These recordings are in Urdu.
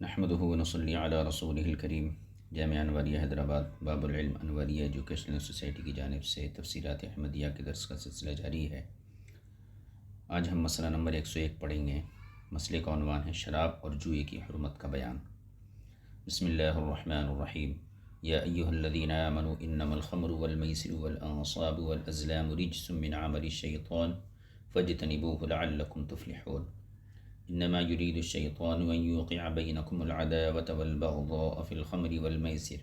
نحمده ونصلی علی رسولہ الکریم۔ جامعہ انوریہ حیدرآباد باب العلم انوریہ ایجوکیشنل سوسائٹی کی جانب سے تفسیرات احمدیہ کے درس کا سلسلہ جاری ہے۔ آج ہم مسئلہ نمبر 101 پڑھیں گے۔ مسئلے کا عنوان ہے شراب اور جوئے کی حرمت کا بیان۔ بسم اللہ الرحمن الرحیم۔ یا ایہا الذین آمنوا انما الخمر والمیسر والانصاب والازلام رجس من عمل الشیطان فاجتنبوه لعلکم تفلحون۔ انما يريد الشيطان ان يوقع بينكم العداوة والبغضاء في الخمر والميسر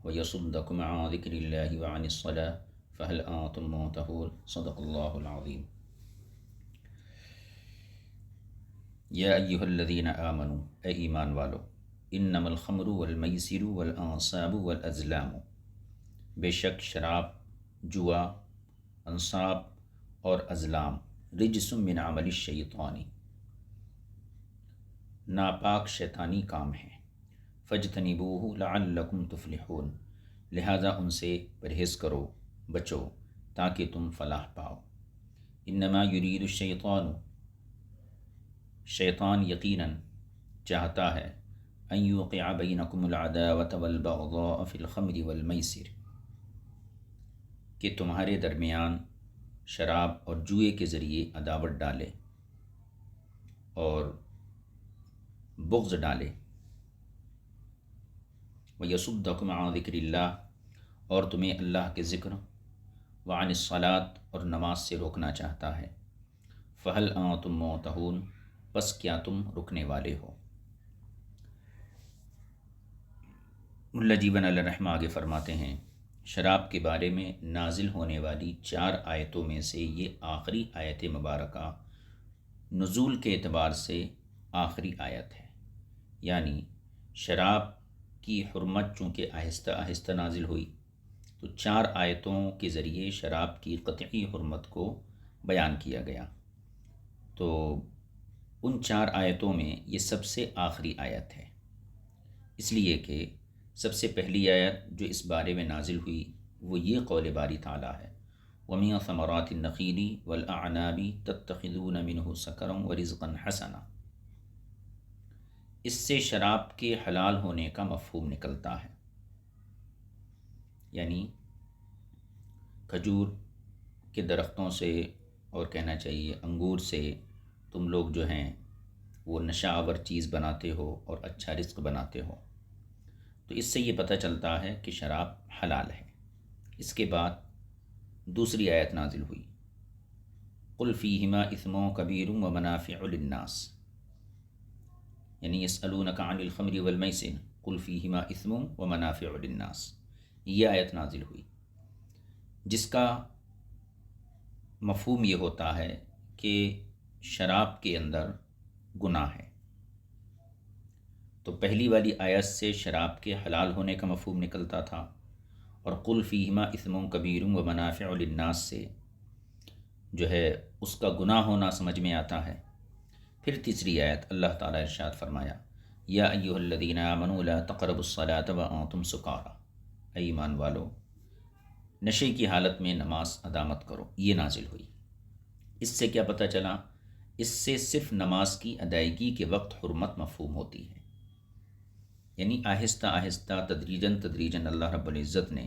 ويصدكم عن ذكر الله وعن الصلاة فهل انتم منتهون۔ صدق الله العظيم۔ یا ایہا الذین آمنوا، اے ایمان والو، انما الخمر والمیسر والانصاب والازلام، بے شک شراب، جوا، انصاب اور ازلام رجس من عمل الشیطانی، ناپاک شیطانی کام ہے۔ فاجتنبوہ لعلکم تفلحون، لہذا ان سے پرہیز کرو، بچو تاکہ تم فلاح پاؤ۔ انما یرید الشیطان، شیطان یقیناً چاہتا ہے، ان یوقع بینکم العداوۃ والبغضاء فی الخمر والمیسر، کہ تمہارے درمیان شراب اور جوئے کے ذریعے عداوت ڈالے اور بغض ڈالے۔ وَيَصُدَّكُمْ عَنْ ذِكْرِ اللَّهِ، اور تمہیں اللہ کے ذکر، وعن الصلاۃ، اور نماز سے روکنا چاہتا ہے۔ فَهَلْ أَنْتُمْ مُنْتَهُونَ، پس کیا تم رکنے والے ہو۔ ملا جیون علیہ الرحمہ آگے فرماتے ہیں، شراب کے بارے میں نازل ہونے والی 4 آیتوں میں سے یہ آخری آیت مبارکہ نزول کے اعتبار سے آخری آیت ہے، یعنی شراب کی حرمت چونکہ آہستہ آہستہ نازل ہوئی تو 4 آیتوں کے ذریعے شراب کی قطعی حرمت کو بیان کیا گیا۔ تو ان 4 آیتوں میں یہ سب سے آخری آیت ہے، اس لیے کہ سب سے پہلی آیت جو اس بارے میں نازل ہوئی وہ یہ قول باری تعالیٰ ہے، وَمِن ثَمَرَاتِ النَّخِيلِ وَالْأَعْنَابِ تَتَّخِذُونَ مِنْهُ سَكَرًا وَرِزْقًا حَسَنًا۔ اس سے شراب کے حلال ہونے کا مفہوم نکلتا ہے، یعنی کھجور کے درختوں سے، اور کہنا چاہیے انگور سے تم لوگ جو ہیں وہ نشہ آور چیز بناتے ہو اور اچھا رزق بناتے ہو، تو اس سے یہ پتہ چلتا ہے کہ شراب حلال ہے۔ اس کے بعد دوسری آیت نازل ہوئی، قُلْ فِيهِمَا إِثْمٌ كَبِيرٌ وَمَنَافِعُ لِلنَّاسِ، یعنی یسألونک عن الخمر والمیسر قل فیہما اثم ومنافع للناس، یہ آیت نازل ہوئی جس کا مفہوم یہ ہوتا ہے کہ شراب کے اندر گناہ ہے۔ تو پہلی والی آیت سے شراب کے حلال ہونے کا مفہوم نکلتا تھا، اور قل فیہما اثم کبیر ومنافع للناس سے جو ہے اس کا گناہ ہونا سمجھ میں آتا ہے۔ پھر تیسری آیت اللہ تعالیٰ ارشاد فرمایا، یا ایہا الذین آمنوا لا تقربوا الصلاۃ وانتم سکارى، اے ایمان والو نشے کی حالت میں نماز ادا مت کرو، یہ نازل ہوئی۔ اس سے کیا پتہ چلا؟ اس سے صرف نماز کی ادائیگی کے وقت حرمت مفہوم ہوتی ہے، یعنی آہستہ آہستہ تدریجاً اللہ رب العزت نے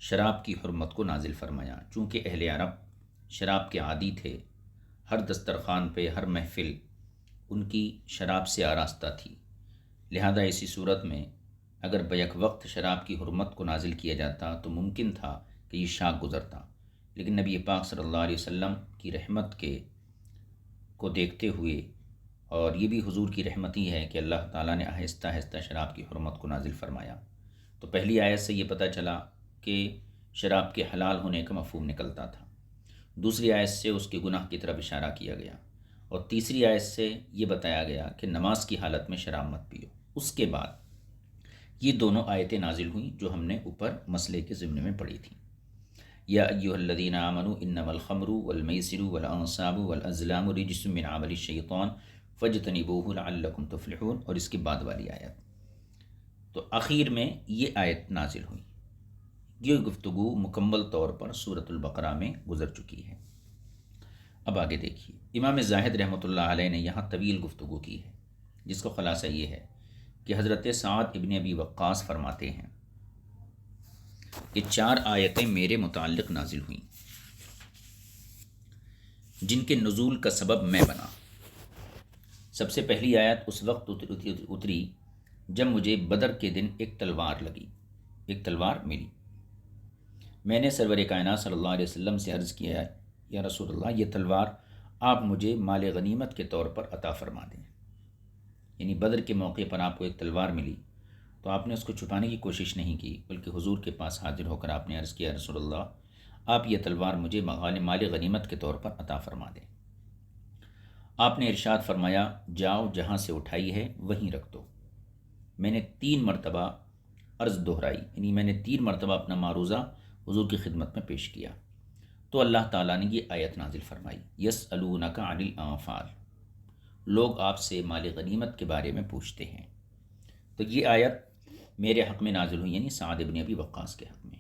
شراب کی حرمت کو نازل فرمایا۔ چونکہ اہل عرب شراب کے عادی تھے، ہر دسترخوان پہ، ہر محفل ان کی شراب سے آراستہ تھی، لہذا اسی صورت میں اگر بیک وقت شراب کی حرمت کو نازل کیا جاتا تو ممکن تھا کہ یہ شاک گزرتا، لیکن نبی پاک صلی اللہ علیہ وسلم کی رحمت کو دیکھتے ہوئے، اور یہ بھی حضور کی رحمت ہی ہے کہ اللہ تعالیٰ نے آہستہ آہستہ شراب کی حرمت کو نازل فرمایا۔ تو پہلی آیت سے یہ پتہ چلا کہ شراب کے حلال ہونے کا مفہوم نکلتا تھا، دوسری آیت سے اس کے گناہ کی طرف اشارہ کیا گیا، اور تیسری آیت سے یہ بتایا گیا کہ نماز کی حالت میں شراب مت پیو۔ اس کے بعد یہ دونوں آیتیں نازل ہوئیں جو ہم نے اوپر مسئلے کے ضمن میں پڑھی تھیں، یا ایہا الذین آمنوا انما الخمر والمیسر والانصاب والازلام رجس من عمل الشیطان فاجتنبوہ لعلکم تفلحون، اور اس کے بعد والی آیت۔ تو آخر میں یہ آیت نازل ہوئی۔ یہ گفتگو مکمل طور پر سورۃ البقرہ میں گزر چکی ہے۔ اب آگے دیکھیے، امام زاہد رحمۃ اللہ علیہ نے یہاں طویل گفتگو کی ہے، جس کا خلاصہ یہ ہے کہ حضرت سعد ابن ابی وقاص فرماتے ہیں کہ 4 آیتیں میرے متعلق نازل ہوئیں جن کے نزول کا سبب میں بنا۔ سب سے پہلی آیت اس وقت اتری جب مجھے بدر کے دن ایک تلوار لگی، ایک تلوار ملی۔ میں نے سرور کائنات صلی اللہ علیہ وسلم سے عرض کیا، یا رسول اللہ، یہ تلوار آپ مجھے مال غنیمت کے طور پر عطا فرما دیں۔ یعنی بدر کے موقع پر آپ کو ایک تلوار ملی تو آپ نے اس کو چھپانے کی کوشش نہیں کی، بلکہ حضور کے پاس حاضر ہو کر آپ نے عرض کیا، رسول اللہ، آپ یہ تلوار مجھے مال غنیمت کے طور پر عطا فرما دیں۔ آپ نے ارشاد فرمایا، جاؤ جہاں سے اٹھائی ہے وہیں رکھ دو۔ میں نے 3 مرتبہ عرض دہرائی، یعنی میں نے 3 مرتبہ اپنا معروضہ حضور کی خدمت میں پیش کیا تو اللہ تعالیٰ نے یہ آیت نازل فرمائی، یسألونک عن الانفال، لوگ آپ سے مال غنیمت کے بارے میں پوچھتے ہیں۔ تو یہ آیت میرے حق میں نازل ہوئی، یعنی سعد ابن ابی وقاص کے حق میں۔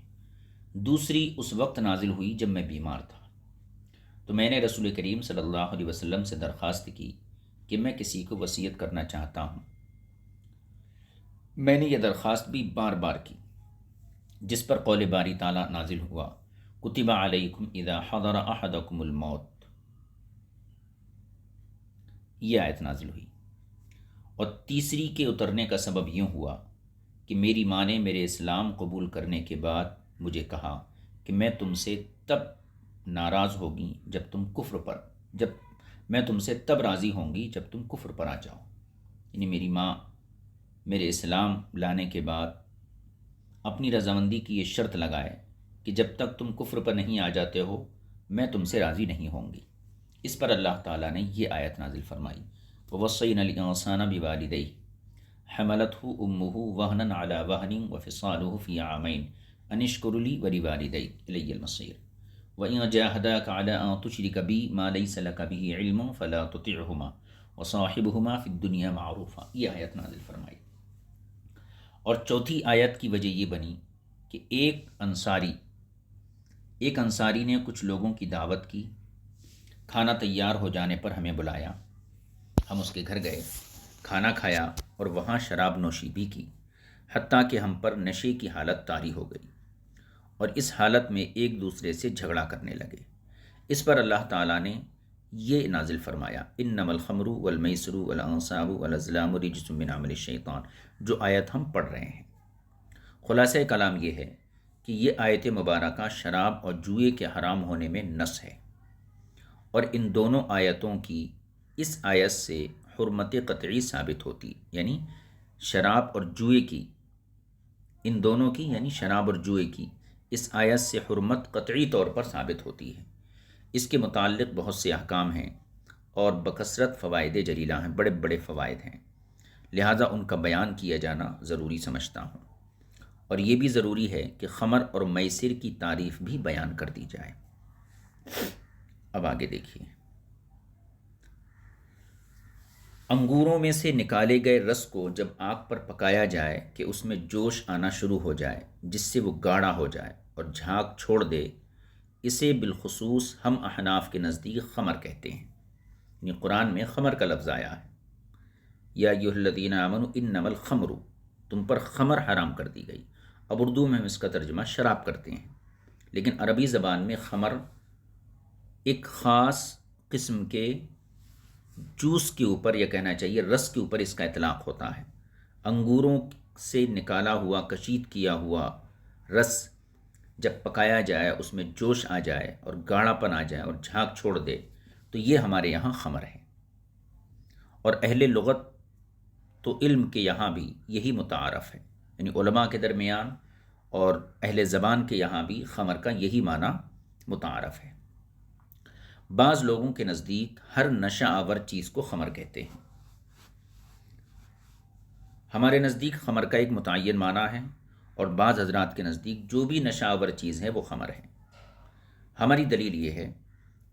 دوسری اس وقت نازل ہوئی جب میں بیمار تھا، تو میں نے رسول کریم صلی اللہ علیہ وسلم سے درخواست کی کہ میں کسی کو وصیت کرنا چاہتا ہوں۔ میں نے یہ درخواست بھی بار بار کی، جس پر قول باری تعالیٰ نازل ہوا، کتب علیکم اذا حضر احدکم الموت، یہ آیت نازل ہوئی۔ اور تیسری کے اترنے کا سبب یوں ہوا کہ میری ماں نے میرے اسلام قبول کرنے کے بعد مجھے کہا کہ میں تم سے تب ناراض ہوگی جب میں تم سے تب راضی ہوں گی جب تم کفر پر آ جاؤ۔ یعنی میری ماں میرے اسلام لانے کے بعد اپنی رضامندی کی یہ شرط لگائے کہ جب تک تم کفر پر نہیں آ جاتے ہو میں تم سے راضی نہیں ہوں گی۔ اس پر اللہ تعالیٰ نے یہ آیت نازل فرمائی، وَوَصَّيْنَا الْإِنسَانَ بِوَالِدَيْهِ حَمَلَتْهُ أُمُّهُ وَهْنًا عَلَى وَهْنٍ وَفِصَالُهُ فِي عَامَيْنِ أَنِ اشْكُرْ لِي وَلِوَالِدَيْكَ إِلَيَّ الْمَصِيرُ وَإِنْ جَاهَدَاكَ عَلَى أَن تُشْرِكَ بِي مَا لَيْسَ لَكَ بِهِ عِلْمٌ فَلَا تُطِعْهُمَا وَصَاحِبْهُمَا فِي الدُّنْيَا مَعْرُوفًا، یہ آیت نازل فرمائی۔ اور چوتھی آیت کی وجہ یہ بنی کہ ایک انصاری نے کچھ لوگوں کی دعوت کی، کھانا تیار ہو جانے پر ہمیں بلایا، ہم اس کے گھر گئے، کھانا کھایا اور وہاں شراب نوشی بھی کی، حتیٰ کہ ہم پر نشے کی حالت طاری ہو گئی اور اس حالت میں ایک دوسرے سے جھگڑا کرنے لگے۔ اس پر اللہ تعالیٰ نے یہ نازل فرمایا، انما الخمر والمیسر والانصاب والازلام رجس من عمل الشیطان، جو آیت ہم پڑھ رہے ہیں۔ خلاصہ کلام یہ ہے کہ یہ آیت مبارکہ شراب اور جوئے کے حرام ہونے میں نص ہے، اور ان دونوں آیتوں کی اس آیت سے حرمت قطعی ثابت ہوتی، یعنی شراب اور جوئے کی، ان دونوں کی یعنی شراب اور جوئے کی اس آیت سے حرمت قطعی طور پر ثابت ہوتی ہے۔ اس کے متعلق بہت سے احکام ہیں اور بکثرت فوائد جلیلہ ہیں، بڑے بڑے فوائد ہیں، لہٰذا ان کا بیان کیا جانا ضروری سمجھتا ہوں۔ اور یہ بھی ضروری ہے کہ خمر اور میسر کی تعریف بھی بیان کر دی جائے۔ اب آگے دیکھیے، انگوروں میں سے نکالے گئے رس کو جب آگ پر پکایا جائے کہ اس میں جوش آنا شروع ہو جائے جس سے وہ گاڑھا ہو جائے اور جھاگ چھوڑ دے، اسے بالخصوص ہم احناف کے نزدیک خمر کہتے ہیں۔ یعنی قرآن میں خمر کا لفظ آیا ہے، یا ایھا الذین آمنوا انما الخمر، تم پر خمر حرام کر دی گئی۔ اب اردو میں ہم اس کا ترجمہ شراب کرتے ہیں، لیکن عربی زبان میں خمر ایک خاص قسم کے جوس کے اوپر، یا کہنا چاہیے رس کے اوپر اس کا اطلاق ہوتا ہے۔ انگوروں سے نکالا ہوا، کشید کیا ہوا رس جب پکایا جائے، اس میں جوش آ جائے اور گاڑھا پن آ جائے اور جھاگ چھوڑ دے تو یہ ہمارے یہاں خمر ہے۔ اور اہل لغت تو علم کے یہاں بھی یہی متعارف ہے، یعنی علماء کے درمیان اور اہل زبان کے یہاں بھی خمر کا یہی معنی متعارف ہے۔ بعض لوگوں کے نزدیک ہر نشہ آور چیز کو خمر کہتے ہیں۔ ہمارے نزدیک خمر کا ایک متعین معنی ہے، اور بعض حضرات کے نزدیک جو بھی نشہ آور چیز ہے وہ خمر ہے۔ ہماری دلیل یہ ہے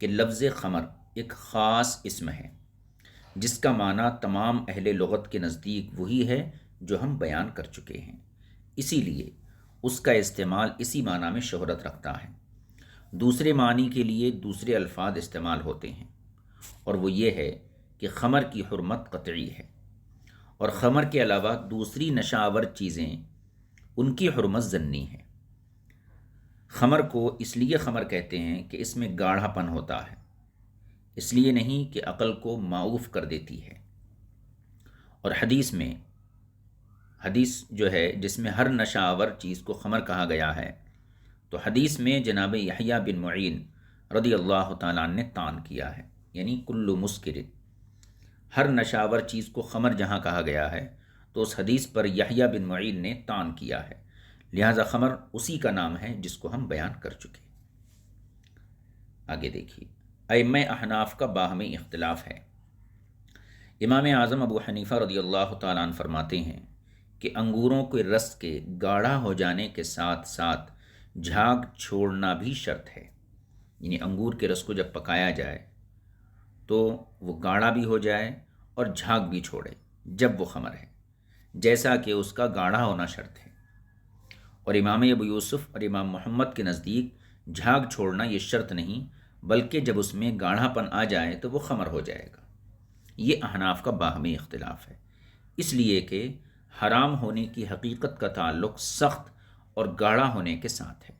کہ لفظ خمر ایک خاص اسم ہے جس کا معنی تمام اہل لغت کے نزدیک وہی ہے جو ہم بیان کر چکے ہیں، اسی لیے اس کا استعمال اسی معنی میں شہرت رکھتا ہے۔ دوسرے معنی کے لیے دوسرے الفاظ استعمال ہوتے ہیں، اور وہ یہ ہے کہ خمر کی حرمت قطعی ہے، اور خمر کے علاوہ دوسری نشہ آور چیزیں ان کی حرمت ضنی ہے۔ خمر کو اس لیے خمر کہتے ہیں کہ اس میں گاڑھا پن ہوتا ہے، اس لیے نہیں کہ عقل کو معوف کر دیتی ہے۔ اور حدیث جو ہے جس میں ہر نشہ آور چیز کو خمر کہا گیا ہے، تو حدیث میں جناب یحییٰ بن معین رضی اللہ تعالیٰ عنہ نے تان کیا ہے، یعنی کل مسکر، ہر نشہ آور چیز کو خمر جہاں کہا گیا ہے تو اس حدیث پر یحییٰ بن معین نے تان کیا ہے، لہذا خمر اسی کا نام ہے جس کو ہم بیان کر چکے۔ آگے دیکھیے، ائمہ احناف کا باہمی اختلاف ہے۔ امام اعظم ابو حنیفہ رضی اللہ تعالیٰ عنہ فرماتے ہیں کہ انگوروں کے رس کے گاڑھا ہو جانے کے ساتھ ساتھ جھاگ چھوڑنا بھی شرط ہے، یعنی انگور کے رس کو جب پکایا جائے تو وہ گاڑھا بھی ہو جائے اور جھاگ بھی چھوڑے جب وہ خمر ہے، جیسا کہ اس کا گاڑھا ہونا شرط ہے۔ اور امام ابو یوسف اور امام محمد کے نزدیک جھاگ چھوڑنا یہ شرط نہیں، بلکہ جب اس میں گاڑھا پن آ جائے تو وہ خمر ہو جائے گا۔ یہ احناف کا باہمی اختلاف ہے، اس لیے کہ حرام ہونے کی حقیقت کا تعلق سخت اور گاڑھا ہونے کے ساتھ ہے،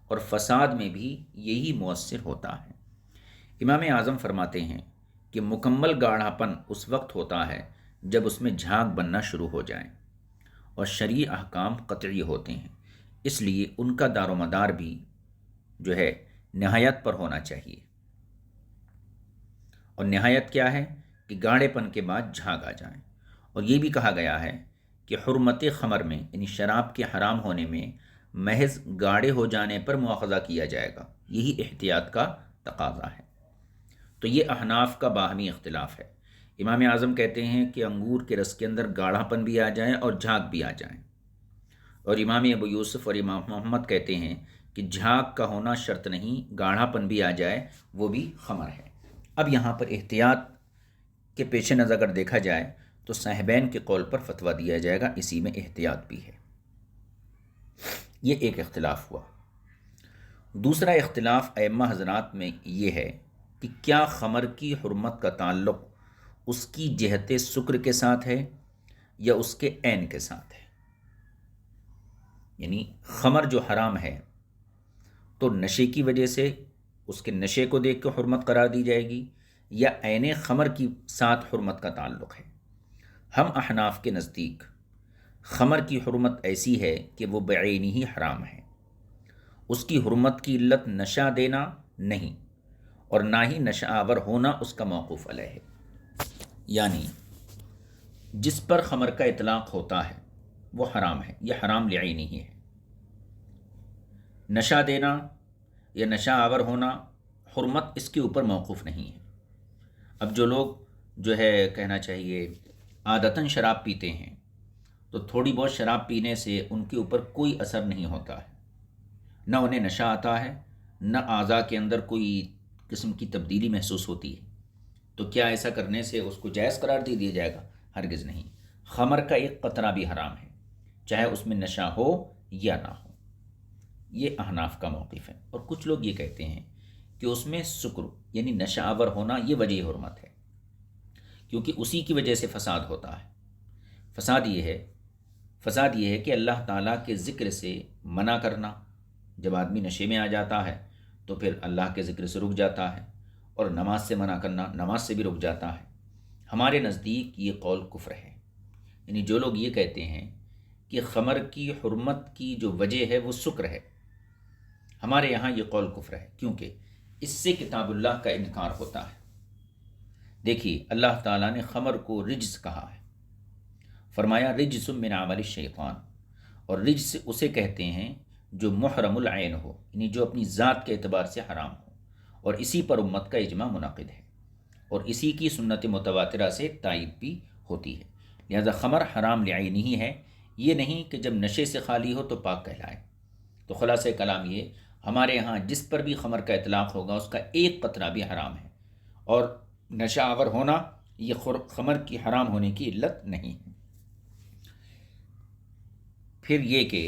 اور فساد میں بھی یہی مؤثر ہوتا ہے۔ امام اعظم فرماتے ہیں کہ مکمل گاڑھا پن اس وقت ہوتا ہے جب اس میں جھاگ بننا شروع ہو جائیں، اور شرعی احکام قطعی ہوتے ہیں، اس لیے ان کا دار و مدار بھی جو ہے نہایت پر ہونا چاہیے۔ اور نہایت کیا ہے کہ گاڑھے پن کے بعد جھاگ آ جائیں۔ اور یہ بھی کہا گیا ہے کہ حرمت خمر میں، یعنی شراب کے حرام ہونے میں، محض گاڑھے ہو جانے پر مواخذہ کیا جائے گا، یہی احتیاط کا تقاضا ہے۔ تو یہ احناف کا باہمی اختلاف ہے۔ امام اعظم کہتے ہیں کہ انگور کے رس کے اندر گاڑھا پن بھی آ جائے اور جھاگ بھی آ جائیں، اور امام ابو یوسف اور امام محمد کہتے ہیں کہ جھاگ کا ہونا شرط نہیں، گاڑھا پن بھی آ جائے وہ بھی خمر ہے۔ اب یہاں پر احتیاط کے پیش نظر اگر دیکھا جائے تو صاحبین کے قول پر فتویٰ دیا جائے گا، اسی میں احتیاط بھی ہے۔ یہ ایک اختلاف ہوا۔ دوسرا اختلاف ائمہ حضرات میں یہ ہے کہ کیا خمر کی حرمت کا تعلق اس کی جہت سکر کے ساتھ ہے یا اس کے عین کے ساتھ ہے؟ یعنی خمر جو حرام ہے تو نشے کی وجہ سے اس کے نشے کو دیکھ کے حرمت قرار دی جائے گی، یا عین خمر کی ساتھ حرمت کا تعلق ہے؟ ہم احناف کے نزدیک خمر کی حرمت ایسی ہے کہ وہ بعینی ہی حرام ہے، اس کی حرمت کی علت نشہ دینا نہیں، اور نہ ہی نشہ آور ہونا اس کا موقوف علیہ ہے۔ یعنی جس پر خمر کا اطلاق ہوتا ہے وہ حرام ہے، یہ حرام لعینی ہی ہے۔ نشہ دینا یا نشہ آور ہونا، حرمت اس کے اوپر موقوف نہیں ہے۔ اب جو لوگ جو ہے کہنا چاہیے عادتاً شراب پیتے ہیں، تو تھوڑی بہت شراب پینے سے ان کے اوپر کوئی اثر نہیں ہوتا ہے، نہ انہیں نشہ آتا ہے، نہ اعضاء کے اندر کوئی قسم کی تبدیلی محسوس ہوتی ہے، تو کیا ایسا کرنے سے اس کو جائز قرار دے دیا جائے گا؟ ہرگز نہیں۔ خمر کا ایک قطرہ بھی حرام ہے، چاہے اس میں نشہ ہو یا نہ ہو۔ یہ احناف کا موقف ہے۔ اور کچھ لوگ یہ کہتے ہیں کہ اس میں سکر یعنی نشہ آور ہونا یہ وجہ حرمت ہے، کیونکہ اسی کی وجہ سے فساد ہوتا ہے۔ فساد یہ ہے کہ اللہ تعالیٰ کے ذکر سے منع کرنا، جب آدمی نشے میں آ جاتا ہے تو پھر اللہ کے ذکر سے رک جاتا ہے، اور نماز سے منع کرنا، نماز سے بھی رک جاتا ہے۔ ہمارے نزدیک یہ قول کفر ہے۔ یعنی جو لوگ یہ کہتے ہیں کہ خمر کی حرمت کی جو وجہ ہے وہ سکر ہے، ہمارے یہاں یہ قول کفر ہے، کیونکہ اس سے کتاب اللہ کا انکار ہوتا ہے۔ دیکھیے، اللہ تعالیٰ نے خمر کو رجس کہا ہے، فرمایا رجس من عمل الشیطان، اور رجس اسے کہتے ہیں جو محرم العین ہو، یعنی جو اپنی ذات کے اعتبار سے حرام ہو، اور اسی پر امت کا اجماع منعقد ہے، اور اسی کی سنت متواترہ سے تائید بھی ہوتی ہے۔ لہذا خمر حرام لعینی ہی ہے، یہ نہیں کہ جب نشے سے خالی ہو تو پاک کہلائے۔ تو خلاصہ کلام یہ، ہمارے ہاں جس پر بھی خمر کا اطلاق ہوگا اس کا ایک قطرہ بھی حرام ہے، اور نشہ آور ہونا یہ خمر کی حرام ہونے کی علت نہیں ہے۔ پھر یہ کہ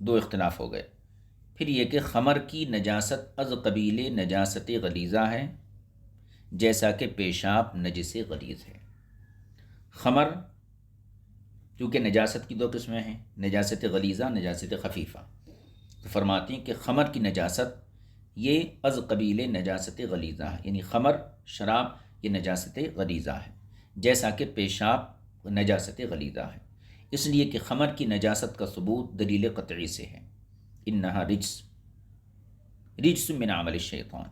دو اختلاف ہو گئے۔ پھر یہ کہ خمر کی نجاست از قبیل نجاست غلیظہ ہے، جیسا کہ پیشاب نجس غلیظ ہے۔ خمر کیونکہ نجاست کی دو قسمیں ہیں، نجاست غلیظہ، نجاست خفیفہ، تو فرماتے ہیں کہ خمر کی نجاست یہ از قبیل نجاست غلیظہ ہے، یعنی خمر شراب یہ نجاست غلیظہ ہے، جیسا کہ پیشاب نجاست غلیظہ ہے، اس لیے کہ خمر کی نجاست کا ثبوت دلیل قطعی سے ہے، انہا رجس من عمل الشیطان،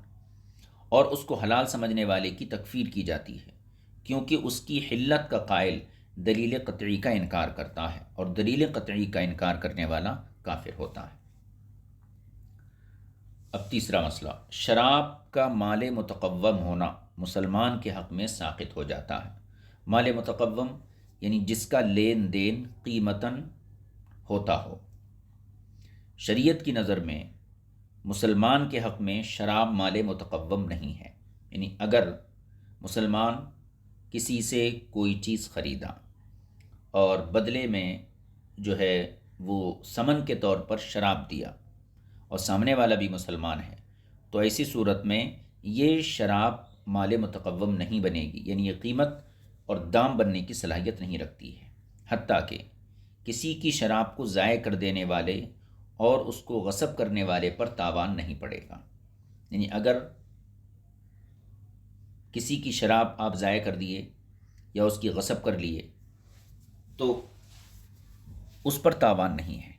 اور اس کو حلال سمجھنے والے کی تکفیر کی جاتی ہے کیونکہ اس کی حلت کا قائل دلیل قطعی کا انکار کرتا ہے، اور دلیل قطعی کا انکار کرنے والا کافر ہوتا ہے۔ اب تیسرا مسئلہ، شراب کا مال متقوم ہونا مسلمان کے حق میں ساقط ہو جاتا ہے۔ مال متقوم یعنی جس کا لین دین قیمتاً ہوتا ہو۔ شریعت کی نظر میں مسلمان کے حق میں شراب مال متقوم نہیں ہے، یعنی اگر مسلمان کسی سے کوئی چیز خریدا اور بدلے میں جو ہے وہ ثمن کے طور پر شراب دیا اور سامنے والا بھی مسلمان ہے، تو ایسی صورت میں یہ شراب مال متقوم نہیں بنے گی، یعنی یہ قیمت اور دام بننے کی صلاحیت نہیں رکھتی ہے، حتیٰ کہ کسی کی شراب کو ضائع کر دینے والے اور اس کو غصب کرنے والے پر تاوان نہیں پڑے گا۔ یعنی اگر کسی کی شراب آپ ضائع کر دیے یا اس کی غصب کر لیے تو اس پر تاوان نہیں ہے،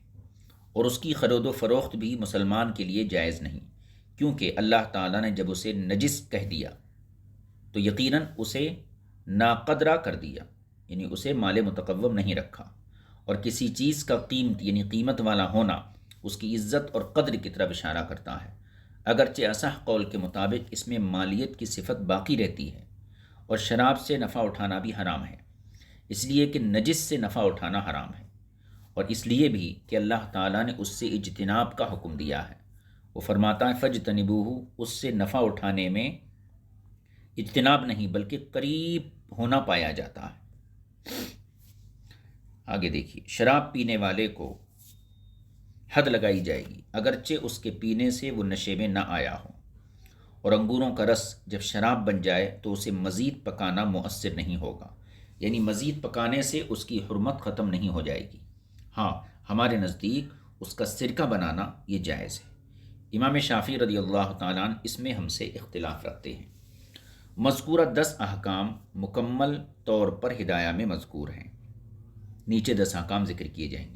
اور اس کی خرید و فروخت بھی مسلمان کے لیے جائز نہیں، کیونکہ اللہ تعالیٰ نے جب اسے نجس کہہ دیا تو یقیناً اسے ناقدرہ کر دیا، یعنی اسے مال متقوم نہیں رکھا، اور کسی چیز کا قیمت یعنی قیمت والا ہونا اس کی عزت اور قدر کی طرف اشارہ کرتا ہے، اگرچہ اصح قول کے مطابق اس میں مالیت کی صفت باقی رہتی ہے، اور شراب سے نفع اٹھانا بھی حرام ہے، اس لیے کہ نجس سے نفع اٹھانا حرام ہے، اور اس لیے بھی کہ اللہ تعالیٰ نے اس سے اجتناب کا حکم دیا ہے۔ وہ فرماتا ہے فجتنبوہ، اس سے نفع اٹھانے میں اجتناب نہیں بلکہ قریب ہونا پایا جاتا ہے۔ آگے دیکھیے، شراب پینے والے کو حد لگائی جائے گی اگرچہ اس کے پینے سے وہ نشے میں نہ آیا ہو، اور انگوروں کا رس جب شراب بن جائے تو اسے مزید پکانا مؤثر نہیں ہوگا، یعنی مزید پکانے سے اس کی حرمت ختم نہیں ہو جائے گی، ہاں ہمارے نزدیک اس کا سرکہ بنانا یہ جائز ہے۔ امام شافعی رضی اللہ تعالیٰ عنہ اس میں ہم سے اختلاف رکھتے ہیں۔ مذکورہ 10 احکام مکمل طور پر ہدایہ میں مذکور ہیں، نیچے 10 احکام ذکر کیے جائیں گے۔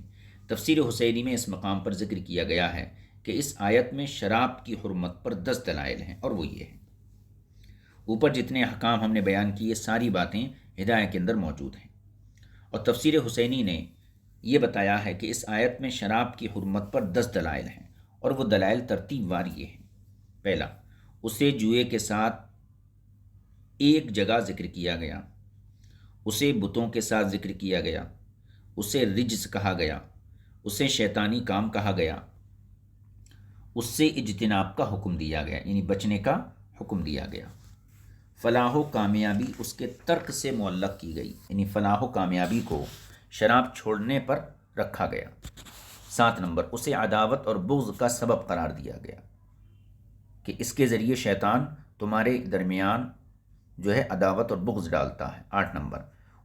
تفسیر حسینی میں اس مقام پر ذکر کیا گیا ہے کہ اس آیت میں شراب کی حرمت پر 10 دلائل ہیں، اور وہ یہ ہیں، اوپر جتنے احکام ہم نے بیان کیے ساری باتیں ہدایہ کے اندر موجود ہیں، اور تفسیر حسینی نے یہ بتایا ہے کہ اس آیت میں شراب کی حرمت پر 10 دلائل ہیں، اور وہ دلائل ترتیب وار یہ ہیں۔ پہلا، اسے جوئے کے ساتھ ایک جگہ ذکر کیا گیا، اسے بتوں کے ساتھ ذکر کیا گیا، اسے رجس کہا گیا، اسے شیطانی کام کہا گیا، اس سے اجتناب کا حکم دیا گیا، یعنی بچنے کا حکم دیا گیا۔ فلاح و کامیابی اس کے ترک سے معلق کی گئی، یعنی فلاح و کامیابی کو شراب چھوڑنے پر رکھا گیا۔ 7 نمبر، اسے عداوت اور بغض کا سبب قرار دیا گیا کہ اس کے ذریعے شیطان تمہارے درمیان جو ہے عداوت اور بغض ڈالتا ہے۔ 8 نمبر،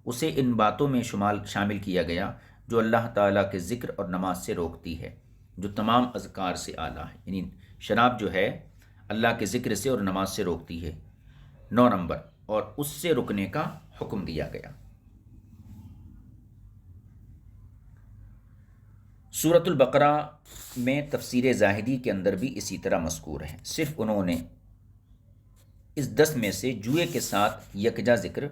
اسے ان باتوں میں شامل کیا گیا جو اللہ تعالیٰ کے ذکر اور نماز سے روکتی ہے، جو تمام اذکار سے اعلیٰ ہے، یعنی شراب جو ہے اللہ کے ذکر سے اور نماز سے روکتی ہے۔ 9 نمبر، اور اس سے رکنے کا حکم دیا گیا۔ سورۃ البقرہ میں تفسیر زاہدی کے اندر بھی اسی طرح مذکور ہے، صرف انہوں نے اس 10 میں سے جوئے کے ساتھ یکجا ذکر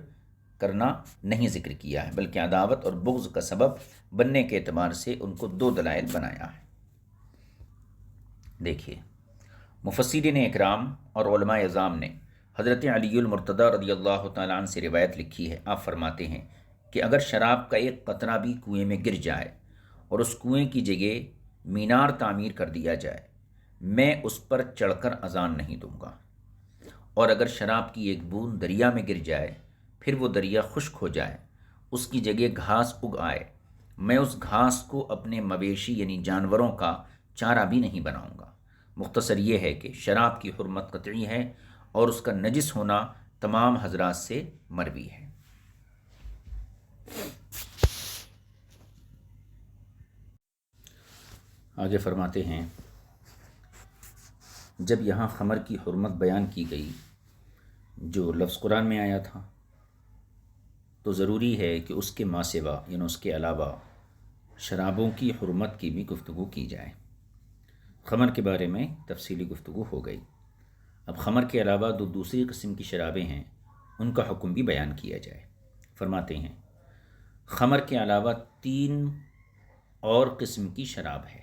کرنا نہیں ذکر کیا ہے، بلکہ عداوت اور بغض کا سبب بننے کے اعتبار سے ان کو 2 دلائل بنایا ہے۔ دیکھیے، مفسرین اکرام اور علماء اعظام نے حضرت علی المرتضیٰ رضی اللہ تعالیٰ عنہ سے روایت لکھی ہے، آپ فرماتے ہیں کہ اگر شراب کا ایک قطرہ بھی کنویں میں گر جائے اور اس کنویں کی جگہ مینار تعمیر کر دیا جائے، میں اس پر چڑھ کر اذان نہیں دوں گا، اور اگر شراب کی ایک بوند دریا میں گر جائے پھر وہ دریا خشک ہو جائے، اس کی جگہ گھاس اگ آئے، میں اس گھاس کو اپنے مویشی یعنی جانوروں کا چارہ بھی نہیں بناؤں گا۔ مختصر یہ ہے کہ شراب کی حرمت قطعی ہے اور اس کا نجس ہونا تمام حضرات سے مروی ہے۔ آگے فرماتے ہیں، جب یہاں خمر کی حرمت بیان کی گئی جو لفظ قرآن میں آیا تھا، تو ضروری ہے کہ اس کے ماں سوا یعنی اس کے علاوہ شرابوں کی حرمت کی بھی گفتگو کی جائے۔ خمر کے بارے میں تفصیلی گفتگو ہو گئی، اب خمر کے علاوہ دوسری قسم کی شرابیں ہیں، ان کا حکم بھی بیان کیا جائے۔ فرماتے ہیں، خمر کے علاوہ 3 اور قسم کی شراب ہے،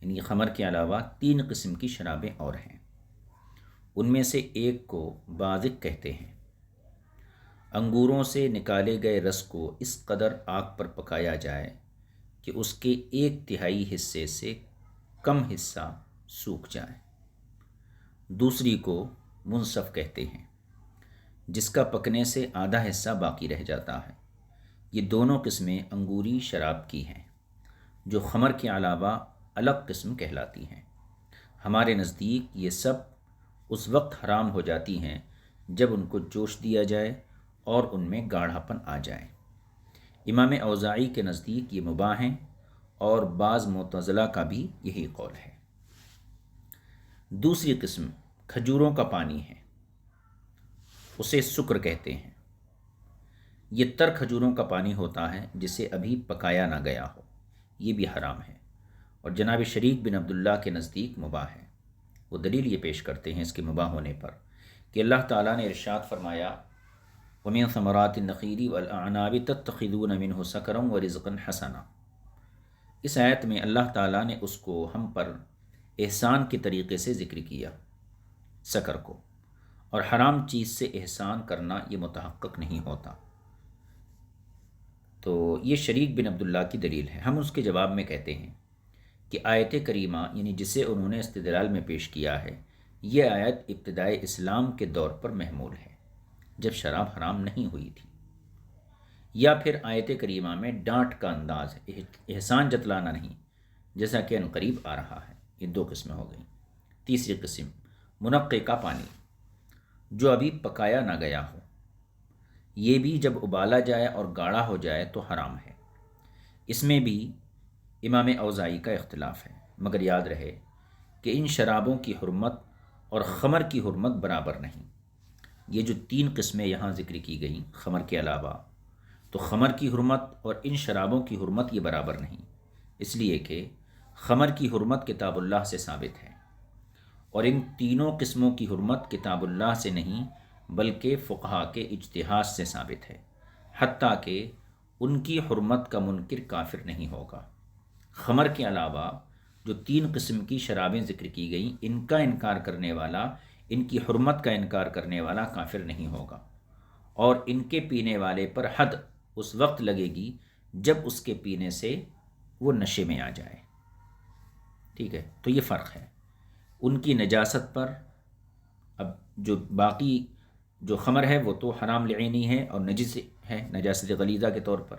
یعنی خمر کے علاوہ 3 قسم کی شرابیں اور ہیں۔ ان میں سے ایک کو بازق کہتے ہیں۔ انگوروں سے نکالے گئے رس کو اس قدر آگ پر پکایا جائے کہ اس کے 1/3 حصے سے کم حصہ سوکھ جائے۔ دوسری کو منصف کہتے ہیں، جس کا پکنے سے آدھا حصہ باقی رہ جاتا ہے۔ یہ دونوں قسمیں انگوری شراب کی ہیں، جو خمر کے علاوہ الگ قسم کہلاتی ہیں۔ ہمارے نزدیک یہ سب اس وقت حرام ہو جاتی ہیں جب ان کو جوش دیا جائے اور ان میں گاڑھا پن آ جائے۔ امام اوزاعی کے نزدیک یہ مباح ہیں، اور بعض معتزلہ کا بھی یہی قول ہے۔ دوسری قسم کھجوروں کا پانی ہے، اسے سکر کہتے ہیں۔ یہ تر کھجوروں کا پانی ہوتا ہے جسے ابھی پکایا نہ گیا ہو، یہ بھی حرام ہے، اور جناب شریک بن عبداللہ کے نزدیک مباح ہے۔ وہ دلیل یہ پیش کرتے ہیں اس کے مباح ہونے پر کہ اللہ تعالیٰ نے ارشاد فرمایا، وَمِن ثَمَرَاتِ النَّخِيلِ وَالْأَعْنَابِ تَتَّخِذُونَ مِنْهُ سَكَرًا وَرِزْقًا حَسَنًا۔ اس آیت میں اللہ تعالیٰ نے اس کو ہم پر احسان کے طریقے سے ذکر کیا، سکر کو، اور حرام چیز سے احسان کرنا یہ متحقق نہیں ہوتا۔ تو یہ شریک بن عبداللہ کی دلیل ہے۔ ہم اس کے جواب میں کہتے ہیں کہ آیت کریمہ یعنی جسے انہوں نے استدلال میں پیش کیا ہے، یہ آیت ابتدائے اسلام کے دور پر محمول ہے، جب شراب حرام نہیں ہوئی تھی، یا پھر آیت کریمہ میں ڈانٹ کا انداز ہے، احسان جتلانا نہیں، جیسا کہ ان قریب آ رہا ہے۔ یہ 2 قسمیں ہو گئیں۔ تیسری قسم منقع کا پانی، جو ابھی پکایا نہ گیا ہو، یہ بھی جب ابالا جائے اور گاڑھا ہو جائے تو حرام ہے۔ اس میں بھی امام اوزاعی کا اختلاف ہے، مگر یاد رہے کہ ان شرابوں کی حرمت اور خمر کی حرمت برابر نہیں۔ یہ جو 3 قسمیں یہاں ذکر کی گئیں خمر کے علاوہ، تو خمر کی حرمت اور ان شرابوں کی حرمت یہ برابر نہیں، اس لیے کہ خمر کی حرمت کتاب اللہ سے ثابت ہے، اور ان تینوں قسموں کی حرمت کتاب اللہ سے نہیں بلکہ فقہا کے اجتہاد سے ثابت ہے، حتیٰ کہ ان کی حرمت کا منکر کافر نہیں ہوگا۔ خمر کے علاوہ جو 3 قسم کی شرابیں ذکر کی گئیں، ان کا انکار کرنے والا، ان کی حرمت کا انکار کرنے والا کافر نہیں ہوگا، اور ان کے پینے والے پر حد اس وقت لگے گی جب اس کے پینے سے وہ نشے میں آ جائے۔ ٹھیک ہے، تو یہ فرق ہے ان کی نجاست پر۔ اب جو باقی جو خمر ہے وہ تو حرام لعینی ہے اور نجس ہے، نجاست غلیظہ کے طور پر،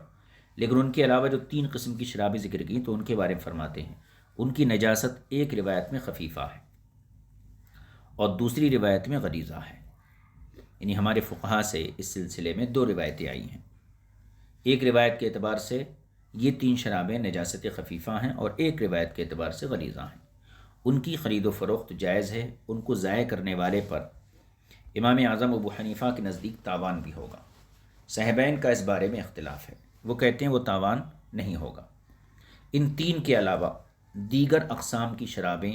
لیکن ان کے علاوہ جو 3 قسم کی شرابیں ذکر کی تو ان کے بارے میں فرماتے ہیں ان کی نجاست ایک روایت میں خفیفہ ہے اور دوسری روایت میں غلیظہ ہے۔ یعنی ہمارے فقہا سے اس سلسلے میں 2 روایتیں آئی ہیں۔ ایک روایت کے اعتبار سے یہ 3 شرابیں نجاست خفیفہ ہیں، اور ایک روایت کے اعتبار سے غلیظہ ہیں۔ ان کی خرید و فروخت جائز ہے، ان کو ضائع کرنے والے پر امام اعظم ابو حنیفہ کے نزدیک تاوان بھی ہوگا۔ صاحبین کا اس بارے میں اختلاف ہے، وہ کہتے ہیں وہ تاوان نہیں ہوگا۔ ان 3 کے علاوہ دیگر اقسام کی شرابیں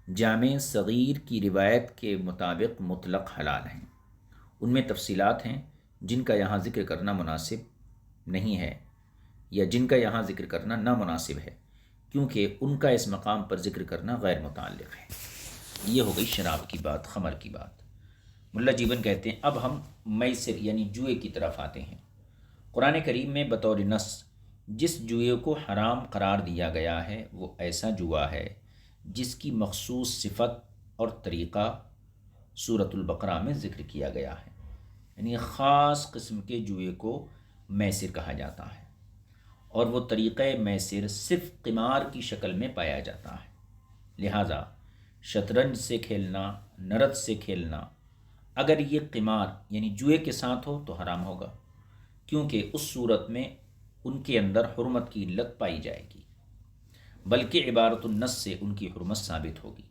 جامع صغیر کی روایت کے مطابق مطلق حلال ہیں۔ ان میں تفصیلات ہیں جن کا یہاں ذکر کرنا مناسب نہیں ہے، یا جن کا یہاں ذکر کرنا نامناسب ہے، کیونکہ ان کا اس مقام پر ذکر کرنا غیر متعلق ہے۔ یہ ہو گئی شراب کی بات، خمر کی بات۔ ملا جیبن کہتے ہیں اب ہم میسر یعنی جوئے کی طرف آتے ہیں۔ قرآن کریم میں بطور نص جس جوئے کو حرام قرار دیا گیا ہے وہ ایسا جوا ہے جس کی مخصوص صفت اور طریقہ سورۃ البقرہ میں ذکر کیا گیا ہے، یعنی خاص قسم کے جوئے کو میسر کہا جاتا ہے، اور وہ طریقہ میسر صرف قمار کی شکل میں پایا جاتا ہے۔ لہٰذا شطرنج سے کھیلنا، نرد سے کھیلنا، اگر یہ قمار یعنی جوئے کے ساتھ ہو تو حرام ہوگا، کیونکہ اس صورت میں ان کے اندر حرمت کی علت پائی جائے گی۔ بلکہ عبارت النص سے ان کی حرمت ثابت ہوگی،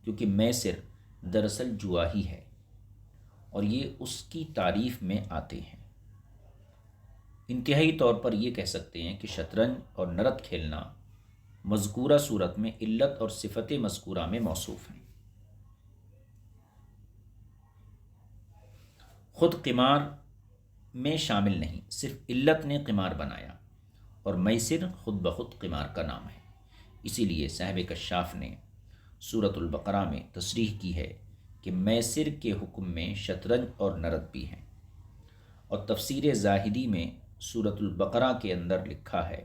کیونکہ میسر دراصل جوا ہی ہے اور یہ اس کی تعریف میں آتے ہیں۔ انتہائی طور پر یہ کہہ سکتے ہیں کہ شطرنج اور نرد کھیلنا مذکورہ صورت میں علت اور صفت مذکورہ میں موصوف ہیں۔ خود قمار میں شامل نہیں، صرف علت نے قمار بنایا، اور میسر خود بخود قمار کا نام ہے۔ اسی لیے صاحب کشاف نے سورۃ البقرہ میں تصریح کی ہے کہ میسر کے حکم میں شطرنج اور نرد بھی ہیں، اور تفسیر زاہدی میں سورۃ البقرہ کے اندر لکھا ہے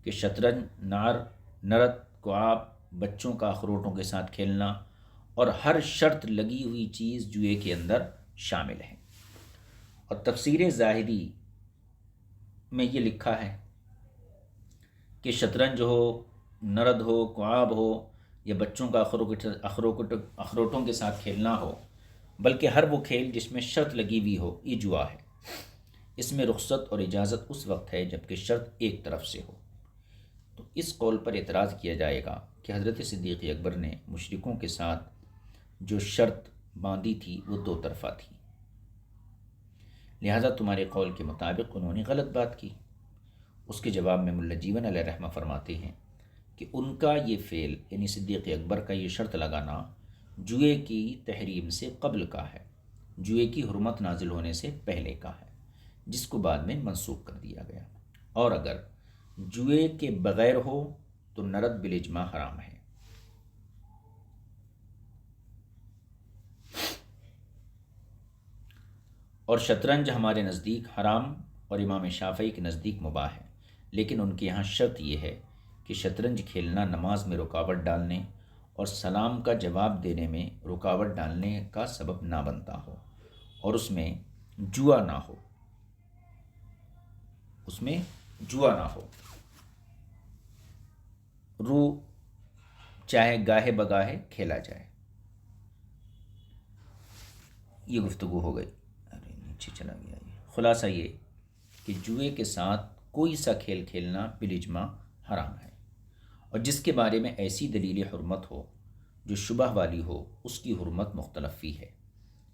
کہ شطرنج، نرد، کعاب، بچوں کا اخروٹوں کے ساتھ کھیلنا اور ہر شرط لگی ہوئی چیز جوئے کے اندر شامل ہے۔ اور تفسیر زاہدی میں یہ لکھا ہے کہ شطرنج ہو، نرد ہو، کعاب ہو، یا بچوں کا اخروٹوں کے ساتھ کھیلنا ہو، بلکہ ہر وہ کھیل جس میں شرط لگی ہوئی ہو، یہ جوا ہے۔ اس میں رخصت اور اجازت اس وقت ہے جبکہ شرط ایک طرف سے ہو۔ تو اس قول پر اعتراض کیا جائے گا کہ حضرت صدیق اکبر نے مشرکوں کے ساتھ جو شرط باندھی تھی وہ دو طرفہ تھی، لہذا تمہارے قول کے مطابق انہوں نے غلط بات کی۔ اس کے جواب میں ملا جیون علیہ رحمہ فرماتے ہیں کہ ان کا یہ فعل، یعنی صدیق اکبر کا یہ شرط لگانا، جوئے کی تحریم سے قبل کا ہے، جوئے کی حرمت نازل ہونے سے پہلے کا ہے، جس کو بعد میں منسوخ کر دیا گیا۔ اور اگر جوئے کے بغیر ہو تو نرد بالاجماع حرام ہے۔ اور شطرنج ہمارے نزدیک حرام اور امام شافعی کے نزدیک مباح ہے، لیکن ان کے یہاں شرط یہ ہے کہ شطرنج کھیلنا نماز میں رکاوٹ ڈالنے اور سلام کا جواب دینے میں رکاوٹ ڈالنے کا سبب نہ بنتا ہو، اور اس میں جوا نہ ہو، اس میں جوا نہ ہو۔ رو چاہے گاہے بگاہے کھیلا جائے۔ یہ گفتگو ہو گئی، ارے نیچے چلا گیا۔ یہ خلاصہ یہ کہ جوئے کے ساتھ کوئی سا کھیل کھیلنا بالاجماع حرام ہے، اور جس کے بارے میں ایسی دلیل حرمت ہو جو شبہ والی ہو، اس کی حرمت مختلف فی ہے،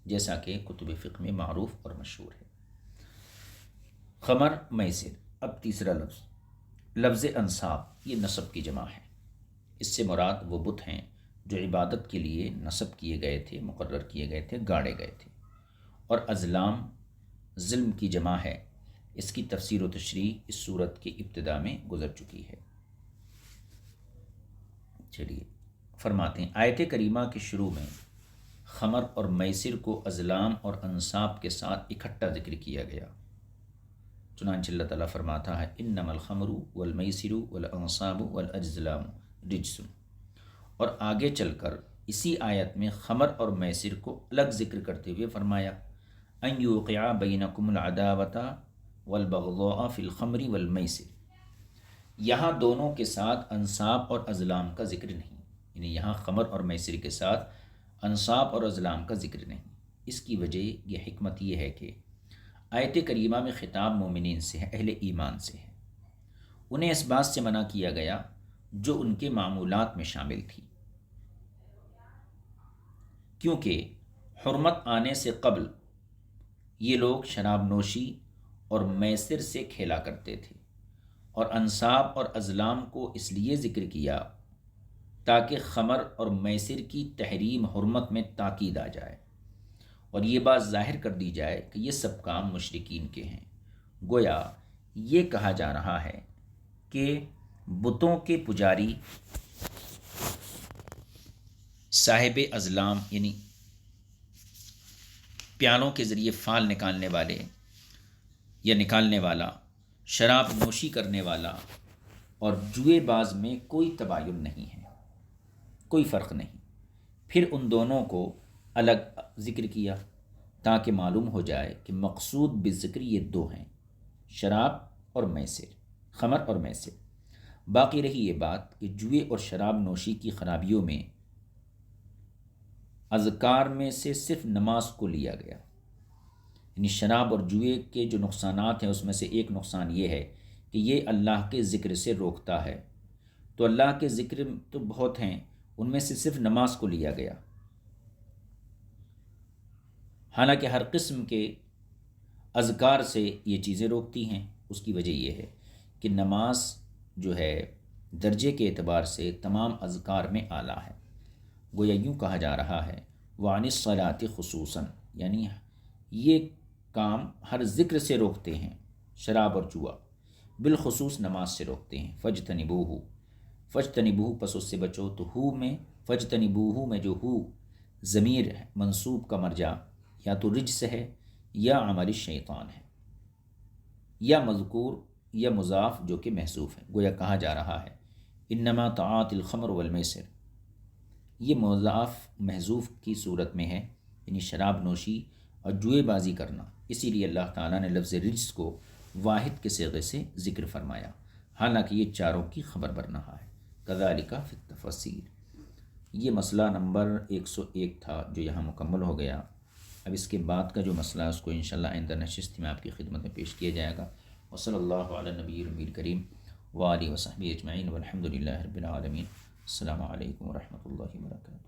جیسا کہ کتب فقہ میں معروف اور مشہور ہے۔ خمر، میسر۔ اب تیسرا لفظ انصاب، یہ نسب کی جمع ہے۔ اس سے مراد وہ بت ہیں جو عبادت کے لیے نصب کیے گئے تھے، مقرر کیے گئے تھے، گاڑے گئے تھے۔ اور ازلام ظلم کی جمع ہے۔ اس کی تفسیر و تشریح اس صورت کی ابتدا میں گزر چکی ہے۔ چلیے فرماتے ہیں، آیت کریمہ کے شروع میں خمر اور میسر کو ازلام اور انصاب کے ساتھ اکٹھا ذکر کیا گیا۔ چنانچہ اللہ تعالیٰ فرماتا ہے، انما الخمر والمیسر والانصاب والازلام رجس، اور آگے چل کر اسی آیت میں خمر اور میسر کو الگ ذکر کرتے ہوئے فرمایا، ان یوقع بینکم العداوۃ والبغضاء فی الخمر والمیسر۔ یہاں دونوں کے ساتھ انصاب اور ازلام کا ذکر نہیں، یعنی یہاں خمر اور میسر کے ساتھ انصاب اور ازلام کا ذکر نہیں۔ اس کی وجہ یہ حکمت یہ ہے کہ آیت کریمہ میں خطاب مومنین سے ہے، اہل ایمان سے ہے۔ انہیں اس بات سے منع کیا گیا جو ان کے معمولات میں شامل تھی، کیونکہ حرمت آنے سے قبل یہ لوگ شراب نوشی اور میسر سے کھیلا کرتے تھے، اور انصاب اور ازلام کو اس لیے ذکر کیا تاکہ خمر اور میسر کی تحریم حرمت میں تاکید آ جائے، اور یہ بات ظاہر کر دی جائے کہ یہ سب کام مشرکین کے ہیں۔ گویا یہ کہا جا رہا ہے کہ بتوں کے پجاری، صاحب ازلام یعنی پیالوں کے ذریعے فال نکالنے والے یا نکالنے والا، شراب نوشی کرنے والا اور جوئے باز میں کوئی تباین نہیں ہے، کوئی فرق نہیں۔ پھر ان دونوں کو الگ ذکر کیا تاکہ معلوم ہو جائے کہ مقصود بالذکر یہ دو ہیں، شراب اور میسر، خمر اور میسر۔ باقی رہی یہ بات کہ جوئے اور شراب نوشی کی خرابیوں میں اذکار میں سے صرف نماز کو لیا گیا، یعنی شراب اور جوئے کے جو نقصانات ہیں اس میں سے ایک نقصان یہ ہے کہ یہ اللہ کے ذکر سے روکتا ہے، تو اللہ کے ذکر تو بہت ہیں، ان میں سے صرف نماز کو لیا گیا، حالانکہ ہر قسم کے اذکار سے یہ چیزیں روکتی ہیں۔ اس کی وجہ یہ ہے کہ نماز جو ہے درجے کے اعتبار سے تمام اذکار میں اعلیٰ ہے۔ گویا یوں کہا جا رہا ہے وعن الصلاۃ خصوصاً، یعنی یہ کام ہر ذکر سے روکتے ہیں، شراب اور جوا، بالخصوص نماز سے روکتے ہیں۔ فجتنبوہ، فجتنبوہ پس اس سے بچو، تو ہو میں فجتنبوہ میں جو ہو ضمیر منصوب کا مرجع یا تو رجس ہے یا عمل الشیطان ہے، یا مذکور یا مضاف جو کہ محذوف ہے۔ گویا کہا جا رہا ہے انما طاعات الخمر والمیسر، یہ مضاف محذوف کی صورت میں ہے، یعنی شراب نوشی اور جوئے بازی کرنا۔ اسی لیے اللہ تعالیٰ نے لفظ رجس کو واحد کے صیغے سے ذکر فرمایا، حالانکہ یہ چاروں کی خبر برنہا ہے۔ کذالک فی التفاسیر، یہ مسئلہ نمبر 101 تھا جو یہاں مکمل ہو گیا۔ اب اس کے بعد کا جو مسئلہ ہے اس کو انشاءاللہ آئندہ نشست میں آپ کی خدمت میں پیش کیا جائے گا۔ وصلی اللہ علی نبی الکریم وآلہ وصحبہ اجمعین والحمد للہ رب العالمین۔ السلام علیکم ورحمۃ اللہ وبرکاتہ۔